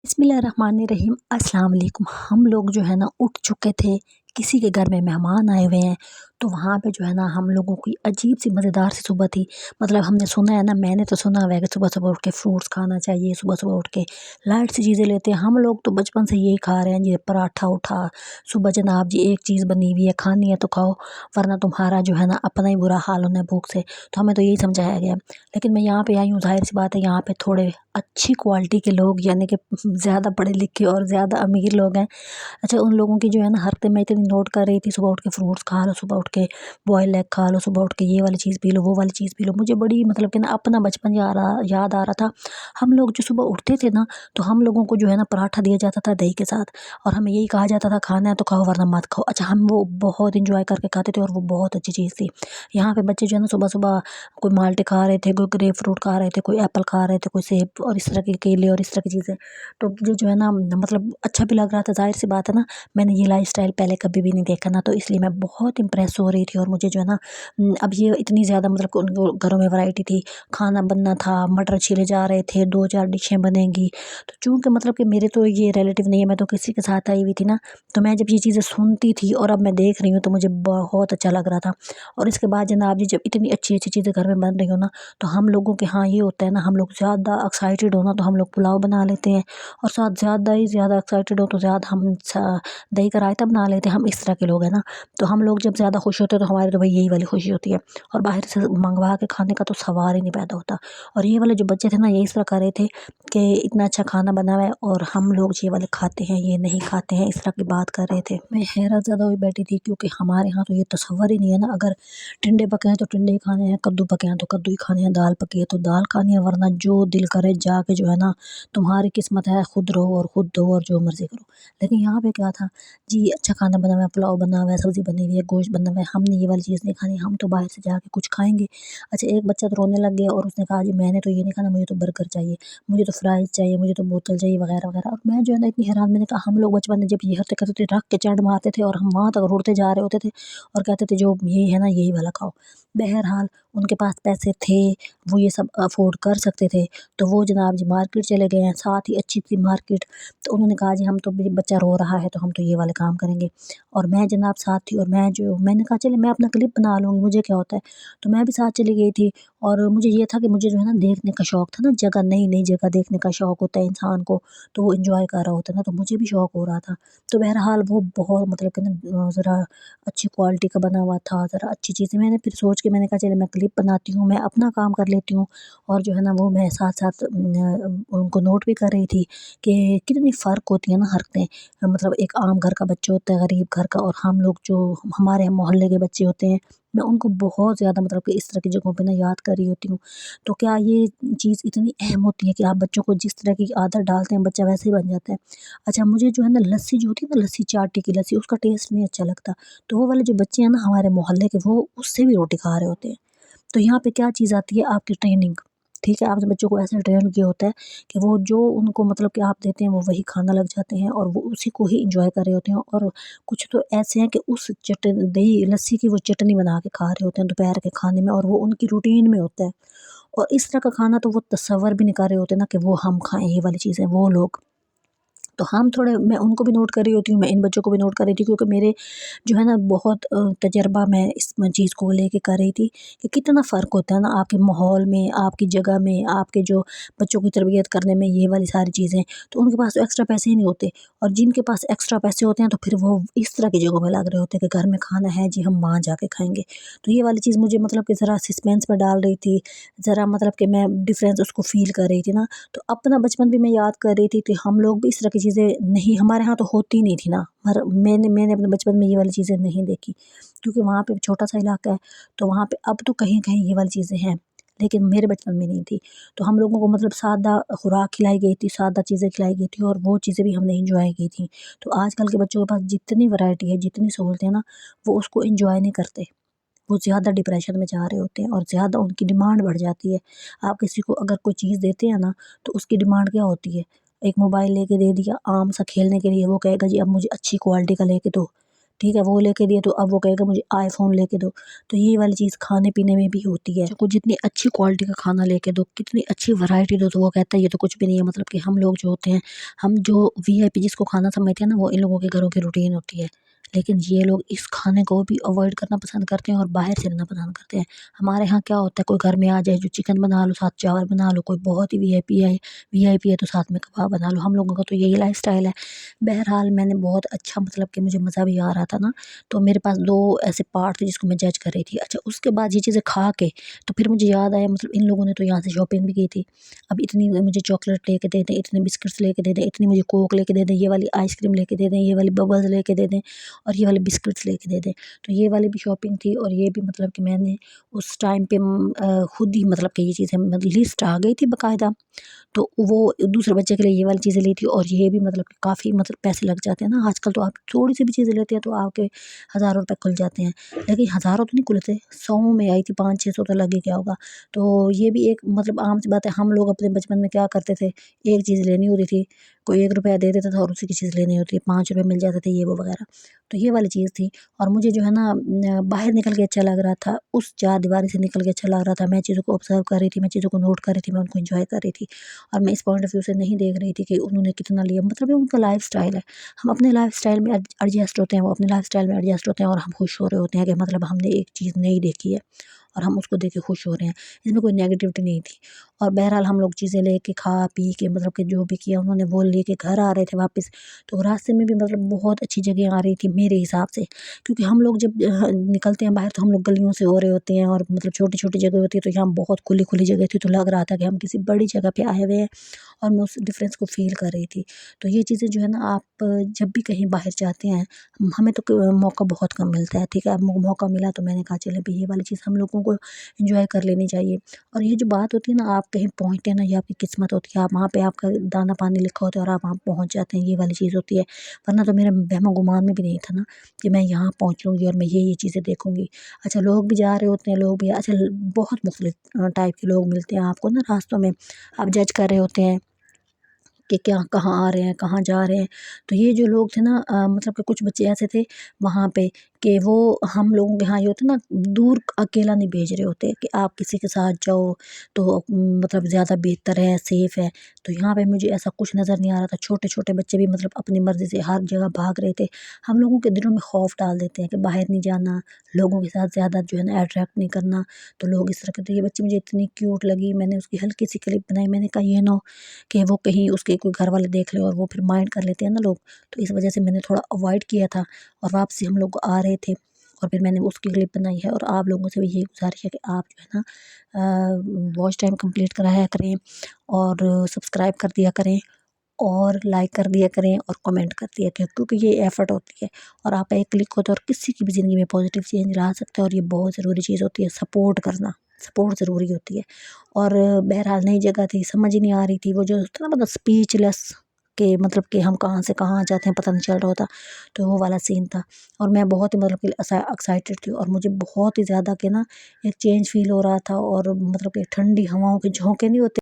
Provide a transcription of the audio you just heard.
बिस्मिल्लाहिर्रहमानिर्रहीम। अस्सलाम वालेकुम। हम लोग जो है ना उठ चुके थे, किसी के घर में मेहमान आए हुए हैं, तो वहाँ पे जो है ना हम लोगों की अजीब सी मज़ेदार सी सुबह थी। मतलब हमने सुना है ना, मैंने तो सुना हुआ है कि सुबह सुबह उठ के फ्रूट्स खाना चाहिए, सुबह सुबह उठ के लाइट सी चीज़ें लेते हैं। हम लोग तो बचपन से यही खा रहे हैं जी, पराठा उठा सुबह जनाब जी, एक चीज़ बनी हुई है खानी है तो खाओ, वरना तुम्हारा जो है ना अपना ही बुरा हाल होना है भूख से। तो हमें तो यही समझाया गया। लेकिन मैं यहाँ पे आई हूँ, जाहिर सी बात है यहाँ पे थोड़े अच्छी क्वालिटी के लोग, यानी कि ज़्यादा पढ़े लिखे और ज़्यादा अमीर लोग हैं। अच्छा, उन लोगों की जो है ना हरकतें मैं इतनी नोट कर रही थी, सुबह उठ के फ्रूट्स खा लो, सुबह उठ के बॉयल एग खा लो, सुबह उठ के ये वाली चीज़ पी लो, वो वाली चीज़ पी लो। मुझे बड़ी मतलब कि ना अपना बचपन याद आ रहा था। हम लोग जो सुबह उठते थे ना, तो हम लोगों को जो है ना पराठा दिया जाता था दही के साथ, और हमें यही कहा जाता था खाना है तो खाओ वरना मत खाओ। अच्छा, हम वो बहुत इंजॉय करके खाते थे और वो बहुत अच्छी चीज़ थी। यहाँ पे बच्चे जो है ना सुबह सुबह कोई माल्टे खा रहे थे, कोई ग्रेप फ्रूट खा रहे थे, कोई एप्पल खा रहे थे, कोई सेब और इस तरह के केले और इस तरह की चीज़ें। तो मुझे जो है ना मतलब अच्छा भी लग रहा था, ज़ाहिर सी बात है ना, मैंने ये लाइफ़स्टाइल पहले कभी भी नहीं देखा ना, तो इसलिए मैं बहुत इम्प्रेस हो रही थी। और मुझे जो है ना अब ये इतनी ज़्यादा मतलब कि उनको घरों में वैरायटी थी, खाना बनना था, मटर छीले जा रहे थे, 2-4 डिशें बनेंगी। तो चूँकि मतलब कि मेरे तो ये रिलेटिव नहीं है, मैं तो किसी के साथ आई हुई थी ना, तो मैं जब ये चीज़ें सुनती थी और अब मैं देख रही हूँ तो मुझे बहुत अच्छा लग रहा था। और इसके बाद जनाब जी, जब इतनी अच्छी-अच्छी चीज़ें घर में बन रही हो ना, तो हम लोगों के यहाँ ये होता है ना, हम लोग ज़्यादा एक्साइटेड हो ना तो हम लोग पुलाव बना लेते हैं, और साथ ज़्यादा ही ज़्यादा एक्साइटेड हो तो ज़्यादा हम दही का रायता बना लेते हैं। हम इस तरह के लोग हैं ना, तो हम लोग जब ज़्यादा खुश होते हैं तो हमारी तो भाई यही वाली खुशी होती है, और बाहर से मंगवा के खाने का तो सवाल ही नहीं पैदा होता। और ये वाले जो बच्चे थे ना, ये इस तरह कर रहे थे कि इतना अच्छा खाना बना हुआ है और हम लोग ये वाले खाते हैं, ये नहीं खाते हैं, इस तरह की बात कर रहे थे। मैं हैरत ज़्यादा हुई बैठी थी, क्योंकि हमारे यहाँ तो ये तसव्वुर ही नहीं है ना, अगर टिंडे पके हैं तो टिंडे ही खाने हैं, कद्दू पके हैं तो कद्दू ही खाने हैं, दाल पकी है तो दाल खानी है, वरना जो दिल करे जाके जो है ना, तुम्हारी किस्मत है, खुद रहो और खुद दो और जो मर्ज़ी करो। लेकिन यहाँ पे क्या था जी, अच्छा खाना बना हुआ है, पुलाव बना हुआ है, सब्ज़ी बनी हुई है, गोश्त बना हुआ है, हमने ये वाली चीज़ नहीं खानी, हम तो बाहर से जाके कुछ खाएँगे। अच्छा, एक बच्चा तो रोने लग गया और उसने कहा जी मैंने तो ये नहीं खाना, मुझे तो बर्गर चाहिए, मुझे तो फ्राइज़ चाहिए, मुझे तो बोतल चाहिए वगैरह, वगैरह। और मैं जो है ना इतनी हैरान, मैंने कहा हम लोग बचपन में जब ये हरकतें करते थे, रख के चढ़ मारते थे और हम वहाँ तक रुड़ते जा रहे होते थे और कहते थे जो ये है ना यही वाला खाओ। बहरहाल उनके पास पैसे थे, वो ये सब अफ़ोर्ड कर सकते थे, तो वो जनाब जी मार्केट चले गए हैं, साथ ही अच्छी-सी मार्केट। तो उन्होंने कहा जी हम तो बच्चा रो रहा है तो हम तो ये वाले काम करेंगे। और मैं जनाब साथ थी, और मैंने कहा चलिए मैं अपना क्लिप बना लूँगी, मुझे क्या होता है। तो मैं भी साथ चली गई थी, और मुझे ये था कि मुझे जो है ना देखने का शौक था ना, जगह नई-नई जगह देखने का शौक होता है इंसान को, तो वो एन्जॉय कर रहा होता है ना, तो मुझे भी शौक हो रहा था। तो बहरहाल वो बहुत मतलब कि ना ज़रा अच्छी क्वालिटी का बना हुआ था, ज़रा अच्छी चीज़ें मैंने फिर सोच के मैंने कहा चलिए मैं क्लिप बनाती हूँ, मैं अपना काम कर लेती हूँ, और जो है ना वो मैं साथ-साथ उनको नोट भी कर रही थी कि कितनी फ़र्क होती है ना हरकतें। मतलब एक आम घर का बच्चा होता है, गरीब घर का, और हम लोग जो हमारे मोहल्ले के बच्चे होते हैं, मैं उनको बहुत ज़्यादा मतलब कि इस तरह की जगहों पे ना याद कर रही होती हूँ। तो क्या ये चीज़ इतनी अहम होती है कि आप बच्चों को जिस तरह की आदत डालते हैं, बच्चा वैसे ही बन जाता है। अच्छा, मुझे जो है ना लस्सी जो होती है ना, लस्सी चाटी की लस्सी, उसका टेस्ट नहीं अच्छा लगता। तो वो वाले जो बच्चे हैं ना हमारे मोहल्ले के, वो उससे भी रोटी खा रहे होते हैं। तो यहाँ पे क्या चीज़ आती है, आपकी ट्रेनिंग। ठीक है, आपने बच्चों को ऐसे ट्रेन किया होता है कि वो जो उनको मतलब कि आप देते हैं वो वही खाना लग जाते हैं, और वो उसी को ही एन्जॉय कर रहे होते हैं। और कुछ तो ऐसे हैं कि उस दही लस्सी की वो चटनी बना के खा रहे होते हैं दोपहर के खाने में, और वो उनकी रूटीन में होता है। और इस तरह का खाना तो वो तसव्वुर भी नहीं कर रहे होते ना कि वो हम खाएँ ये वाली चीज़ें, वो लोग। तो हम थोड़े, मैं उनको भी नोट कर रही होती हूँ, मैं इन बच्चों को भी नोट कर रही थी, क्योंकि मेरे जो है ना बहुत तजर्बा मैं इस चीज़ को लेके कर रही थी कि कितना फ़र्क होता है ना आपके माहौल में, आपकी जगह में, आपके जो बच्चों की तरबियत करने में, ये वाली सारी चीज़ें। तो उनके पास तो एक्स्ट्रा पैसे ही नहीं होते, और जिनके पास एक्स्ट्रा पैसे होते हैं तो फिर वो इस तरह की जगहों में लग रहे होते हैं कि घर में खाना है जी, हम वहाँ जाके खाएँगे। तो ये वाली चीज़ मुझे मतलब कि ज़रा सस्पेंस में डाल रही थी, ज़रा मतलब कि मैं डिफ़रेंस उसको फ़ील कर रही थी ना। तो अपना बचपन भी मैं याद कर रही थी कि हम लोग भी इस तरह की चीज़ें नहीं, हमारे यहाँ तो होती नहीं थी ना, पर मैंने अपने बचपन में ये वाली चीज़ें नहीं देखी, क्योंकि वहाँ पे छोटा-सा इलाका है, तो वहाँ पे अब तो कहीं-कहीं ये वाली चीज़ें हैं, लेकिन मेरे बचपन में नहीं थी। तो हम लोगों को मतलब सादा खुराक खिलाई गई थी, सादा चीज़ें खिलाई गई थी, और वो चीज़ें भी हमने एन्जॉय की थी। तो आजकल के बच्चों के पास जितनी वैरायटी है, जितनी सहूलतें हैं ना, वो उसको एन्जॉय नहीं करते। वो ज़्यादा डिप्रेशन में जा रहे होते हैं, और ज़्यादा उनकी डिमांड बढ़ जाती है। आप किसी को अगर कोई चीज़ देते हैं ना, तो उसकी डिमांड क्या होती है? एक मोबाइल लेके दे दिया आम सा खेलने के लिए, वो कहेगा जी अब मुझे अच्छी क्वालिटी का लेके दो। ٹھیک ہے، وہ لے کے دیے تو اب وہ کہے گا مجھے آئی فون لے کے دو۔ تو یہ والی چیز کھانے پینے میں بھی ہوتی ہے، کو جتنی اچھی کوالٹی کا کھانا لے کے دو، کتنی اچھی ورائٹی دو، تو وہ کہتا ہے یہ تو کچھ بھی نہیں ہے۔ مطلب کہ ہم لوگ جو ہوتے ہیں، ہم جو وی آئی پی جس کو کھانا سمجھتے ہیں نا، وہ ان لوگوں کے گھروں کی روٹین ہوتی ہے، لیکن یہ لوگ اس کھانے کو بھی اوائڈ کرنا پسند کرتے ہیں اور باہر سے لینا پسند کرتے ہیں۔ ہمارے ہاں کیا ہوتا ہے، کوئی گھر میں آ جائے جو چکن بنا لو، ساتھ چاول بنا لو، کوئی بہت ہی وی آئی پی ہے تو ساتھ میں کباب بنا لو۔ ہم لوگوں کا تو یہی لائف سٹائل ہے۔ بہرحال میں نے بہت اچھا، مطلب کہ مجھے مزہ بھی آ رہا تھا نا، تو میرے پاس 2 ایسے پارٹ تھے جس کو میں جج کر رہی تھی۔ اچھا، اس کے بعد یہ چیزیں کھا کے تو پھر مجھے یاد آیا، مطلب ان لوگوں نے تو یہاں سے شاپنگ بھی کی تھی، اب اتنی مجھے چاکلیٹ لے کے دے دیں، اتنے بسکٹس لے کے دے دیں، اتنی مجھے کوک لے کے دے دیں، یہ والی آئس کریم لے کے دے دیں، یہ والی ببلز لے کے دے دیں، اور یہ والے بسکٹس لے کے دے دیں۔ تو یہ والی بھی شاپنگ تھی، اور یہ بھی مطلب کہ میں نے اس ٹائم پہ خود ہی، مطلب کہ یہ چیزیں لسٹ آ گئی تھی باقاعدہ، تو وہ دوسرے بچے کے لیے یہ والی چیزیں لی تھی، اور یہ بھی مطلب کہ کافی مطلب پیسے لگ جاتے ہیں نا آج کل، تو آپ تھوڑی سی بھی چیزیں لیتے ہیں تو آپ کے ہزاروں روپے کھل جاتے ہیں، لیکن ہزاروں تو نہیں کھلتے، 100 میں آئی تھی، 500-600 تو لگے کیا ہوگا۔ تو یہ بھی ایک مطلب عام سی بات ہے، ہم لوگ اپنے بچپن میں کیا کرتے تھے، ایک چیز لینی ہوتی تھی، کوئی 1 روپیہ دے دیتا تھا اور اسی کی چیز لینی ہوتی ہے، 5 روپے مل جاتے تھے، یہ وہ وغیرہ۔ تو یہ والی چیز تھی، اور مجھے جو ہے نا باہر نکل کے اچھا لگ رہا تھا، اس 4 دیواری سے نکل کے اچھا لگ رہا تھا، میں چیزوں کو آبزرو کر رہی تھی، میں چیزوں کو نوٹ کر رہی تھی، میں ان کو انجوائے کر رہی تھی، اور میں اس پوائنٹ آف ویو سے نہیں دیکھ رہی تھی کہ انہوں نے کتنا لیا، مطلب یہ ان کا لائف سٹائل ہے۔ ہم اپنے لائف سٹائل میں ایڈجسٹ ہوتے ہیں، وہ اپنے لائف سٹائل میں ایڈجسٹ ہوتے ہیں، اور ہم خوش ہو رہے ہوتے ہیں کہ مطلب ہم نے ایک چیز نئی دیکھی ہے اور ہم اس کو دیکھ کے خوش ہو رہے ہیں، اس میں کوئی نیگیٹیوٹی نہیں تھی۔ اور بہرحال ہم لوگ چیزیں لے کے کھا پی کے، مطلب کہ جو بھی کیا انہوں نے، وہ لے کے گھر آ رہے تھے واپس، تو راستے میں بھی مطلب بہت اچھی جگہ آ رہی تھی میرے حساب سے، کیونکہ ہم لوگ جب نکلتے ہیں باہر تو ہم لوگ گلیوں سے ہو رہے ہوتے ہیں، اور مطلب چھوٹی چھوٹی جگہ ہوتی ہے، تو یہاں بہت کھلی کھلی جگہ تھی، تو لگ رہا تھا کہ ہم کسی بڑی جگہ پہ آئے ہوئے ہیں، اور میں اس ڈفرینس کو فیل کر رہی تھی۔ تو یہ چیزیں جو ہے نا، آپ جب بھی کہیں باہر جاتے ہیں، ہمیں تو موقع بہت کم ملتا ہے، ٹھیک ہے، اب موقع ملا تو میں نے کہا چلے بھی یہ والی چیز ہم لوگوں کو انجوائے کر لینی چاہیے۔ اور یہ جو بات ہوتی ہے نا، آپ کہیں پہنچتے ہیں نا، یہ آپ کی قسمت ہوتی ہے، آپ وہاں پہ آپ کا دانا پانی لکھا ہوتا ہے اور آپ وہاں پہنچ جاتے ہیں، یہ والی چیز ہوتی ہے، ورنہ تو میرے وہم و گمان میں بھی نہیں تھا نا کہ میں یہاں پہنچوں گی اور میں یہ چیزیں دیکھوں گی۔ اچھا، لوگ بھی جا رہے ہوتے ہیں، لوگ بھی، اچھا بہت مختلف ٹائپ کے لوگ ملتے ہیں آپ کو نا راستوں میں، آپ جج کر رہے ہوتے ہیں کہ کیا کہاں آ رہے ہیں، کہاں جا رہے ہیں۔ تو یہ جو لوگ تھے نا، مطلب کہ کچھ بچے ایسے تھے وہاں پہ کہ وہ ہم لوگوں کے ہاں یہ ہوتا ہے نا، دور اکیلا نہیں بھیج رہے ہوتے کہ آپ کسی کے ساتھ جاؤ تو مطلب زیادہ بہتر ہے، سیف ہے۔ تو یہاں پہ مجھے ایسا کچھ نظر نہیں آ رہا تھا، چھوٹے چھوٹے بچے بھی مطلب اپنی مرضی سے ہر جگہ بھاگ رہے تھے۔ ہم لوگوں کے دلوں میں خوف ڈال دیتے ہیں کہ باہر نہیں جانا، لوگوں کے ساتھ زیادہ جو ہے نا اٹریکٹ نہیں کرنا، تو لوگ اس طرح کے۔ تو یہ بچی مجھے اتنی کیوٹ لگی، میں نے اس کی ہلکی سی کلپ بنائی، میں نے کہا یہ نہ ہو کہ وہ کہیں اس کے کوئی گھر والے دیکھ لیں اور وہ پھر مائنڈ کر لیتے ہیں نا لوگ، تو اس وجہ سے میں نے تھوڑا اوائڈ کیا تھا، اور واپسی ہم لوگ آ رہے تھے، اور پھر میں نے اس کی کلپ بنائی ہے۔ اور آپ لوگوں سے بھی یہی گزارش ہے کہ آپ جو ہے نا واچ ٹائم کمپلیٹ کرایا کریں، اور سبسکرائب کر دیا کریں، اور لائک کر دیا کریں، اور کمنٹ کر دیا کریں، کیونکہ یہ ایفرٹ ہوتی ہے، اور آپ ایک کلک ہوتا ہے اور کسی کی بھی زندگی میں پازیٹیو چینج لا سکتے ہیں، اور یہ بہت ضروری چیز ہوتی ہے، سپورٹ کرنا، سپورٹ ضروری ہوتی ہے۔ اور بہرحال نئی جگہ تھی، سمجھ ہی نہیں آ رہی تھی، وہ جو ہوتا ہے نا، مطلب اسپیچ لیس، کہ مطلب کہ ہم کہاں سے کہاں جاتے ہیں پتہ نہیں چل رہا ہوتا، تو وہ والا سین تھا۔ اور میں بہت ہی مطلب کہ ایکسائٹیڈ تھی، اور مجھے بہت ہی زیادہ کہ نا ایک چینج فیل ہو رہا تھا، اور مطلب کہ ٹھنڈی ہواؤں کے جھونکے نہیں ہوتے